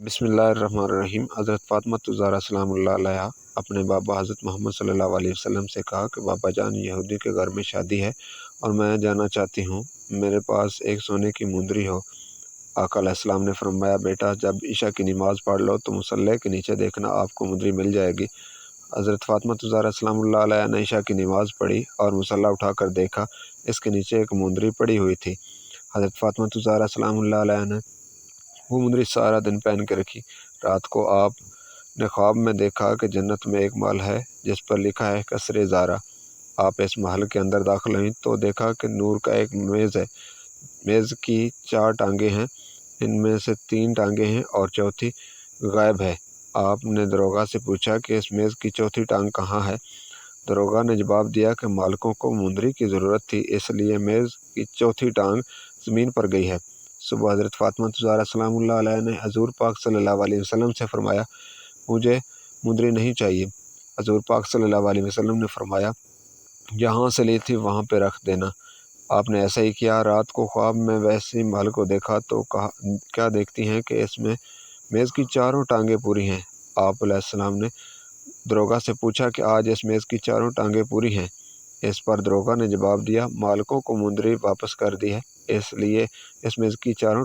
बिस्मिल्लाहिर्रहमानिर्रहीम। हज़रत फ़ातिमा ज़हरा सलामुल्लाह अलैहा अपने बाबा हज़रत मोहम्मद सल्लल्लाहु अलैहि वसल्लम से कहा कि बाबा जान, यहूदी के घर में शादी है और मैं जाना चाहती हूँ, मेरे पास एक सोने की मुंदरी हो। आका अलैहिस्सलाम ने फरमाया, बेटा जब ईशा की नमाज़ पढ़ लो तो मुसल्ले के नीचे देखना, आपको मुंदरी मिल जाएगी। हज़रत फ़ातिमा ज़हरा सलामुल्लाह अलैहा ने ईशा की नमाज़ पढ़ी और मुसल्ला उठाकर देखा, इसके नीचे एक मुंदरी पड़ी हुई थी। हज़रत फ़ातिमा ज़हरा सलामुल्लाह अलैहा ने वो मुंदरी सारा दिन पहन के रखी। रात को आप ने ख्वाब में देखा कि जन्नत में एक महल है जिस पर लिखा है कसरे ज़ारा। आप इस महल के अंदर दाखिल हुई तो देखा कि नूर का एक मेज़ है। मेज़ की 4 टांगें हैं, इनमें से 3 टांगें हैं और चौथी गायब है। आपने दरोगा से पूछा कि इस मेज़ की चौथी टांग कहाँ है। दरोगा ने जवाब दिया कि मालिकों को मुंदरी की ज़रूरत थी, इसलिए मेज़ की चौथी टांग ज़मीन पर गई है। सुबह हज़रत फ़ातिमा ज़हरा सलामुल्लाह अलैहा ने हज़ूर पाक सल्लल्लाहु अलैहि वसल्लम से फरमाया, मुझे मुंदरी नहीं चाहिए। हज़ूर पाक सल्लल्लाहु अलैहि वसल्लम ने फरमाया, जहाँ से ली थी वहाँ पे रख देना। आपने ऐसा ही किया। रात को ख्वाब में वैसे महल को देखा तो कहा, क्या देखती हैं कि इसमें मेज़ की चारों टांगें पूरी हैं। आप अलैहिस्सलाम ने दरोगा से पूछा कि आज इस मेज़ की चारों टांगें पूरी हैं। इस पर दरोगा ने जवाब दिया, मालिकों को मुंदरी वापस कर दी है, इसलिए इस मेज़ की चारों